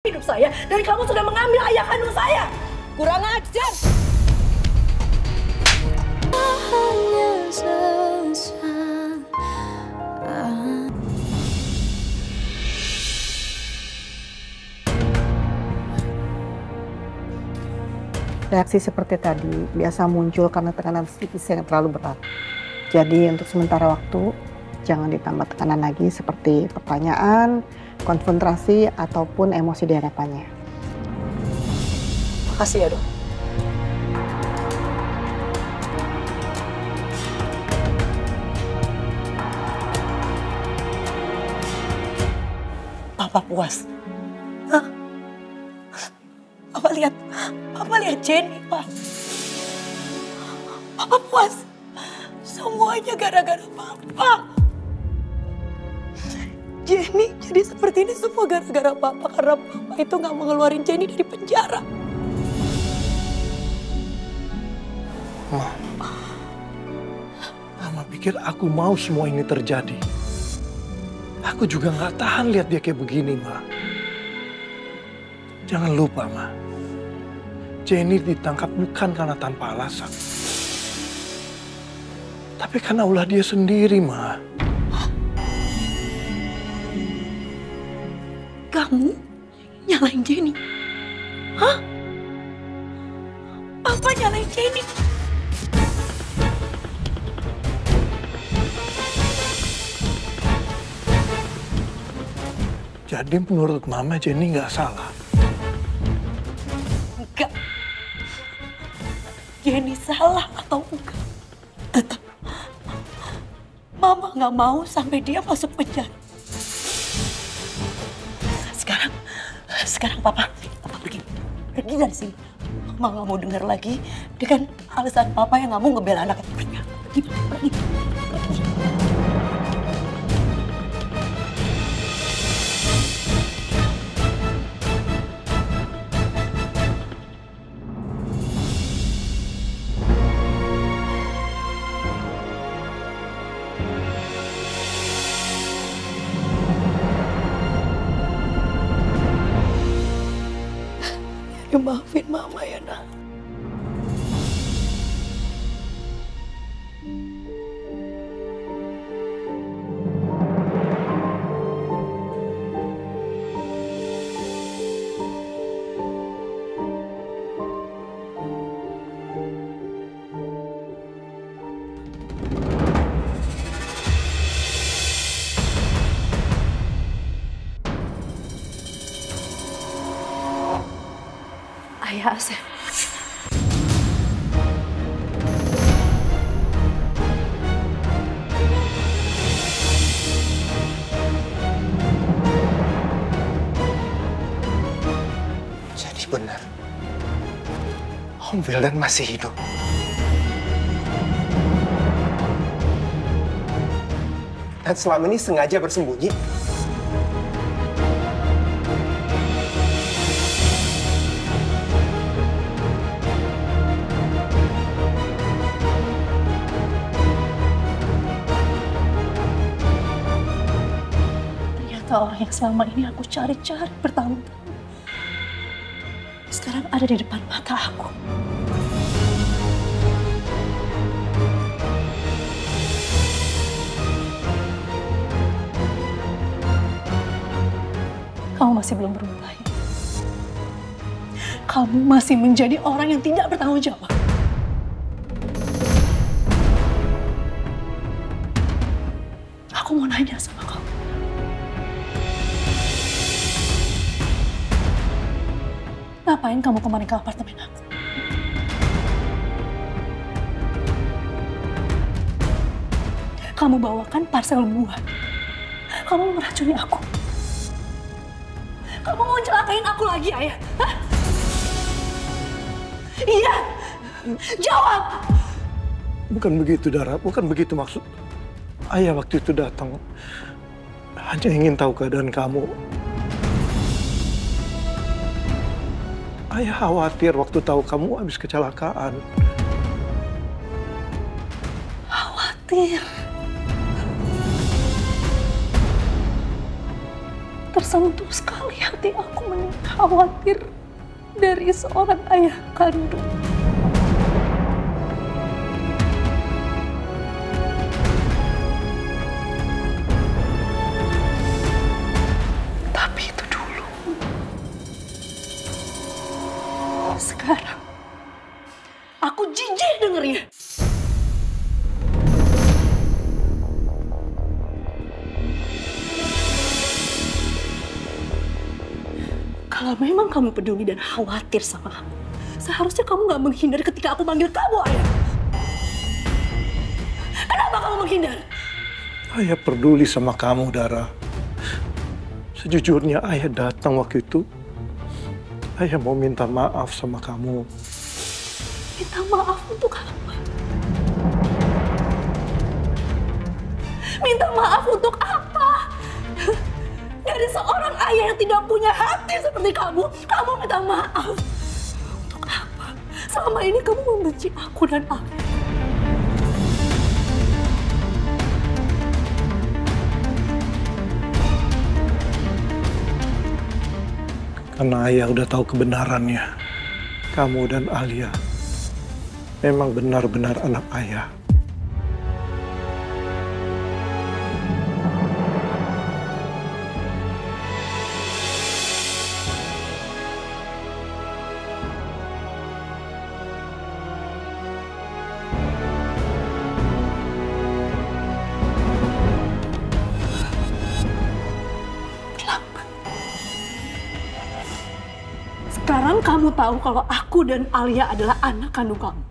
hidup saya dan kamu sudah mengambil ayah kandung saya. Kurang ajar. Reaksi seperti tadi biasa muncul karena tekanan psikis yang terlalu berat. Jadi untuk sementara waktu, jangan ditambah tekanan lagi seperti pertanyaan, konfrontasi, ataupun emosi di hadapannya. Makasih ya, Dok. Papa puas. Hah? Papa lihat Jenny, Pak. Papa puas. Semuanya gara-gara Papa. Jenny jadi seperti ini semua gara-gara Papa. Karena Papa itu gak mau ngeluarin Jenny dari penjara. Mama pikir aku mau semua ini terjadi. Aku juga gak tahan lihat dia kayak begini, Ma. Jangan lupa, Ma. Jenny ditangkap bukan karena tanpa alasan. Tapi karena ulah dia sendiri, Ma. Kamu nyalain Jenny? Hah? Papa nyalain Jenny? Jadi menurut Mama Jenny nggak salah. Enggak. Jenny salah atau enggak? Tetap. Mama nggak mau sampai dia masuk penjara. Sekarang Papa pergi dari sini. Mama nggak mau dengar lagi dengan alasan Papa yang nggak mau ngebela anaknya. Pergi. Ya, maafin Mama ya, Nak. Ayah Asep. Jadi benar, Om Wildan masih hidup. Dan selama ini sengaja bersembunyi. Orang yang selama ini aku cari-cari bertahun-tahun sekarang ada di depan mata aku. Kamu masih belum berubah ya? Kamu masih menjadi orang yang tidak bertanggung jawab. Aku mau nanya sama kamu. Ngapain kamu kemarin ke apartemen aku? Kamu bawakan parsel buah. Kamu meracuni aku. Kamu mau celakain aku lagi, Ayah? Hah? Iya! Jawab! Bukan begitu, Dara. Bukan begitu maksud. Ayah waktu itu datang hanya ingin tahu keadaan kamu. Ayah khawatir waktu tahu kamu habis kecelakaan. Khawatir. tersentuh sekali hati aku mendengar khawatir dari seorang ayah kandung. Tapi itu dulu. Sekarang, aku jijik dengernya. Kalau memang kamu peduli dan khawatir sama aku, seharusnya kamu gak menghindar ketika aku manggil kamu ayah. Kenapa kamu menghindar? Ayah peduli sama kamu, Dara. Sejujurnya ayah datang waktu itu. Ayah mau minta maaf sama kamu. Minta maaf untuk apa? Minta maaf untuk apa? Dari seorang ayah yang tidak punya hati seperti kamu minta maaf. Untuk apa? Selama ini kamu membenci aku dan ayah. Karena ayah udah tahu kebenarannya. Kamu dan Alia memang benar-benar anak ayah. Sekarang kamu tahu kalau aku dan Alia adalah anak kandung kamu.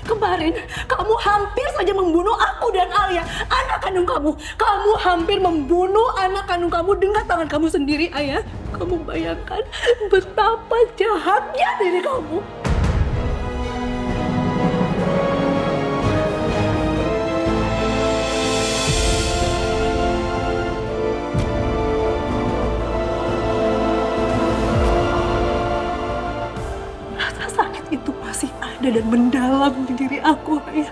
Kemarin kamu hampir saja membunuh aku dan Alia, anak kandung kamu. Kamu hampir membunuh anak kandung kamu dengan tangan kamu sendiri, ayah. Kamu bayangkan betapa jahatnya diri kamu. Itu masih ada dan mendalam di diri aku, ayah.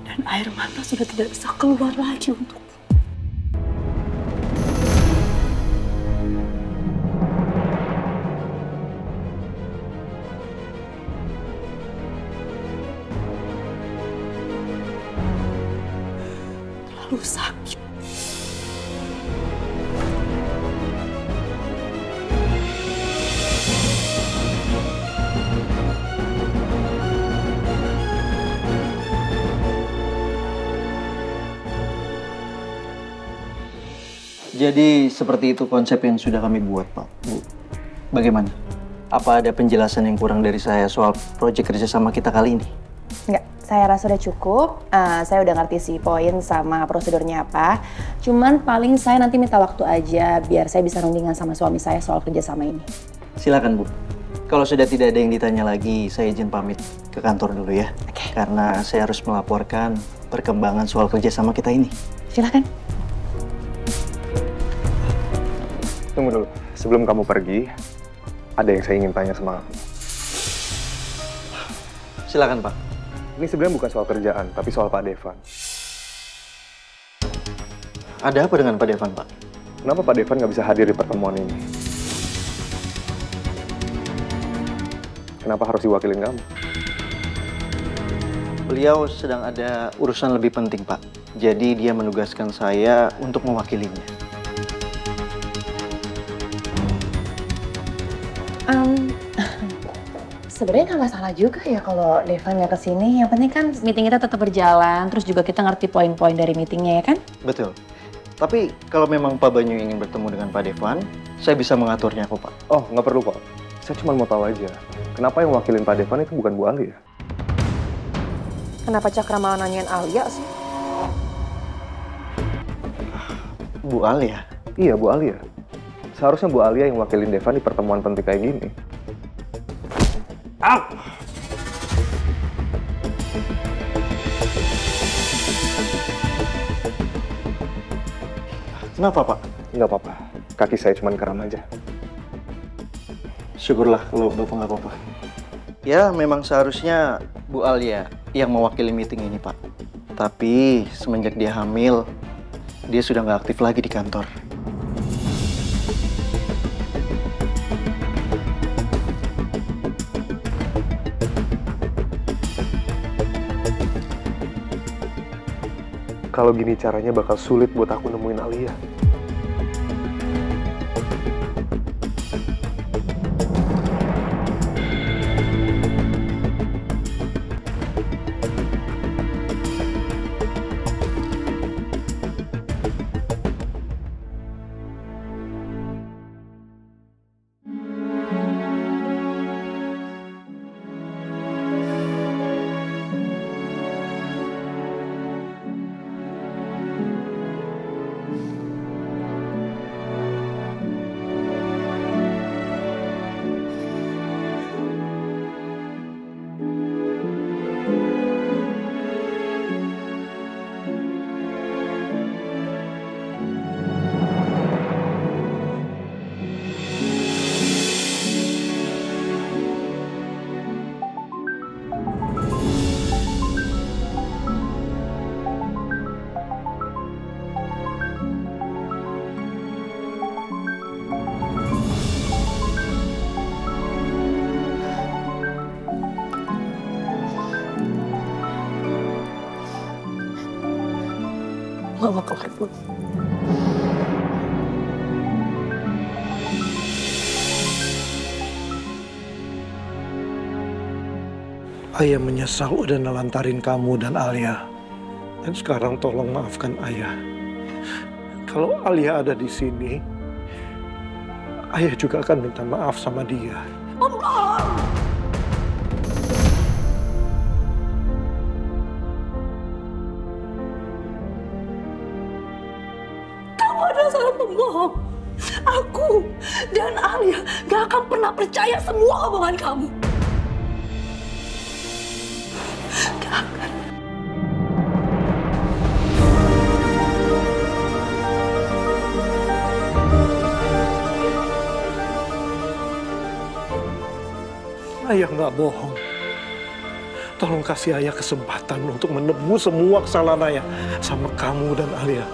Dan air mata sudah tidak bisa keluar lagi untukku. Terlalu sakit. Jadi seperti itu konsep yang sudah kami buat, Pak. Bu, bagaimana? Apa ada penjelasan yang kurang dari saya soal proyek kerjasama kita kali ini? Enggak, saya rasa udah cukup. Saya udah ngerti sih poin sama prosedurnya apa. Cuman paling saya nanti minta waktu aja biar saya bisa rundingan sama suami saya soal kerjasama ini. Silakan, Bu. Kalau sudah tidak ada yang ditanya lagi, saya izin pamit ke kantor dulu ya. Oke. Karena saya harus melaporkan perkembangan soal kerjasama kita ini. Silakan. Tunggu dulu, sebelum kamu pergi, ada yang saya ingin tanya sama kamu. Silakan, Pak. Ini sebenarnya bukan soal kerjaan, tapi soal Pak Devan. Ada apa dengan Pak Devan, Pak? Kenapa Pak Devan nggak bisa hadir di pertemuan ini? Kenapa harus diwakilin kamu? Beliau sedang ada urusan lebih penting, Pak. Jadi dia menugaskan saya untuk mewakilinya. Sebenarnya nggak salah juga ya kalau Devan nggak kesini. Yang penting kan meeting kita tetap berjalan, terus juga kita ngerti poin-poin dari meetingnya ya kan? Betul. Tapi kalau memang Pak Banyu ingin bertemu dengan Pak Devan, saya bisa mengaturnya kok, Pak. Oh, nggak perlu kok. Saya cuma mau tahu aja, kenapa yang wakilin Pak Devan itu bukan Bu Alia? Kenapa Cakra malah nanyain Alia sih? Bu Alia? Iya, Bu Alia. Seharusnya Bu Alia yang wakilin Devan di pertemuan penting kayak gini. Au! Kenapa, Pak? Nggak apa-apa. Kaki saya cuma kram aja. Syukurlah kalau Bapak nggak apa-apa. Ya, memang seharusnya Bu Alia yang mewakili meeting ini, Pak. Tapi semenjak dia hamil, dia sudah nggak aktif lagi di kantor. Kalau gini caranya bakal sulit buat aku nemuin Alia. Mama keluar dulu. Ayah menyesal udah nelantarin kamu dan Alia. Dan sekarang tolong maafkan Ayah. Kalau Alia ada di sini, Ayah juga akan minta maaf sama dia. Kamu adalah seorang pembohong. Aku dan Alia gak akan pernah percaya semua omongan kamu. Gak akan. Ayah nggak bohong. Tolong kasih Ayah kesempatan untuk menebus semua kesalahan Ayah sama kamu dan Alia.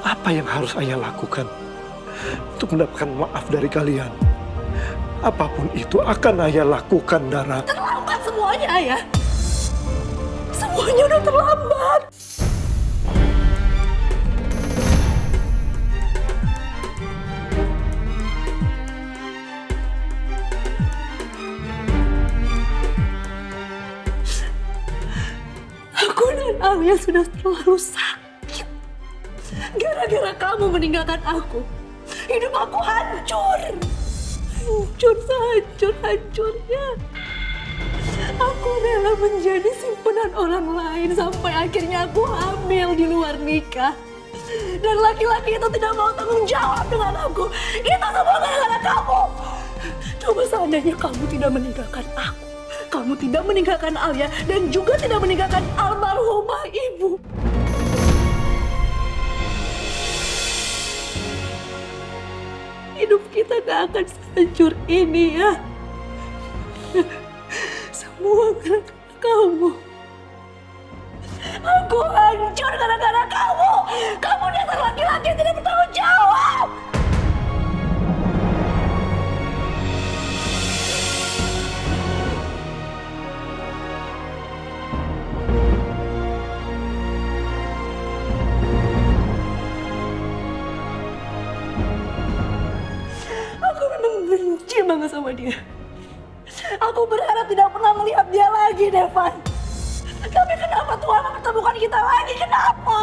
Apa yang harus Ayah lakukan untuk mendapatkan maaf dari kalian? Apapun itu akan Ayah lakukan, Dara. Terlambat semuanya, Ayah. Semuanya udah terlambat. Aku dan Alia sudah terlalu sakit. Gara-gara kamu meninggalkan aku, hidup aku hancur. Hancur sehancur-hancurnya. Aku rela menjadi simpanan orang lain sampai akhirnya aku hamil di luar nikah. Dan laki-laki itu tidak mau tanggung jawab dengan aku. Itu semua gara-gara kamu. Coba seandainya kamu tidak meninggalkan aku. Kamu tidak meninggalkan Alia dan juga tidak meninggalkan almarhumah ibu. Hidup kita gak akan sehancur ini ya. Semua gara-gara kamu. Aku hancur gara-gara kamu. Kamu dasar laki-laki yang tidak bertanggung jawab. Aku memang benci banget sama dia. Aku berharap tidak pernah melihat dia lagi, Devan. Tapi kenapa Tuhan mempertemukan kita lagi? Kenapa?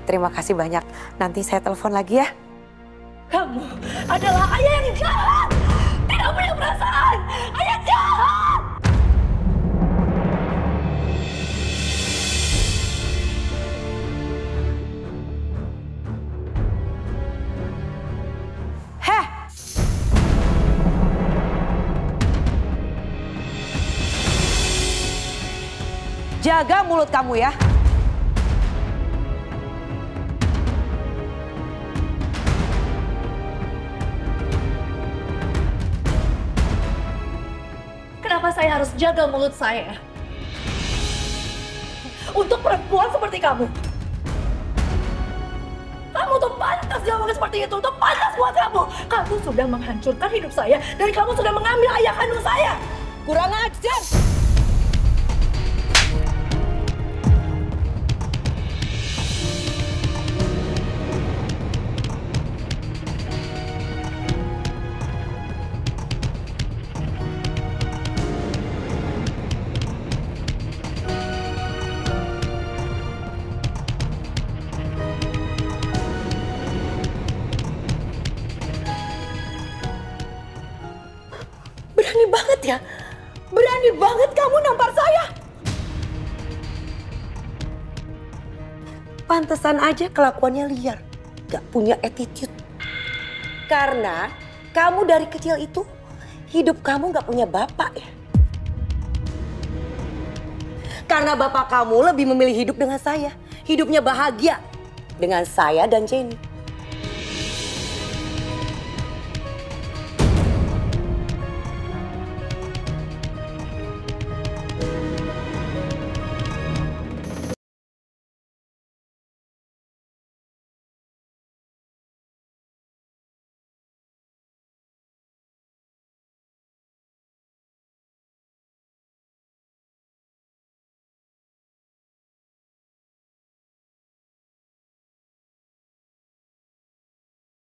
Terima kasih banyak. Nanti saya telepon lagi ya. Kamu adalah ayah yang jahat. Tidak punya perasaan. Ayah jahat. Heh! Jaga mulut kamu ya. Kenapa saya harus jaga mulut saya? Untuk perempuan seperti kamu. Kamu tuh pantas ngomong seperti itu, tuh pantas buat kamu. Kamu sudah menghancurkan hidup saya dan kamu sudah mengambil ayah kandung saya. Kurang ajar! Berani banget ya? Berani banget kamu nampar saya? Pantesan aja kelakuannya liar, gak punya attitude. Karena kamu dari kecil itu, hidup kamu gak punya bapak ya. Karena bapak kamu lebih memilih hidup dengan saya. Hidupnya bahagia dengan saya dan Jenny.